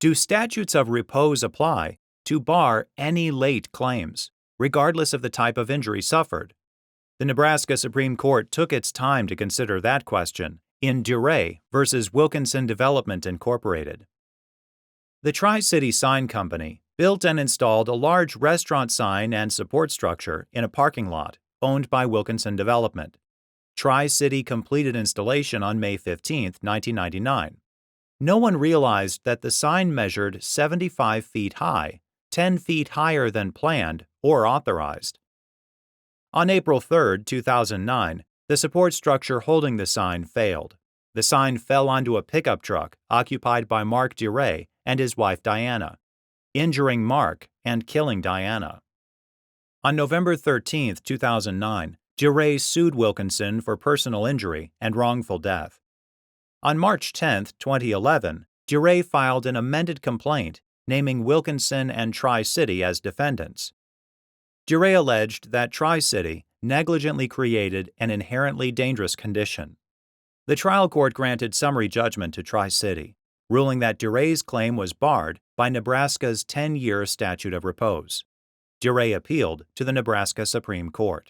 Do statutes of repose apply to bar any late claims, regardless of the type of injury suffered? The Nebraska Supreme Court took its time to consider that question in Durre v. Wilkinson Development, Incorporated. The Tri-City Sign Company built and installed a large restaurant sign and support structure in a parking lot owned by Wilkinson Development. Tri-City completed installation on May 15, 1999. No one realized that the sign measured 75 feet high, 10 feet higher than planned or authorized. On April 3, 2009, the support structure holding the sign failed. The sign fell onto a pickup truck occupied by Mark Durre and his wife Diana, injuring Mark and killing Diana. On November 13, 2009, Durre sued Wilkinson for personal injury and wrongful death. On March 10, 2011, Durre filed an amended complaint naming Wilkinson and Tri-City as defendants. Durre alleged that Tri-City negligently created an inherently dangerous condition. The trial court granted summary judgment to Tri-City, ruling that Durre's claim was barred by Nebraska's 10-year statute of repose. Durre appealed to the Nebraska Supreme Court.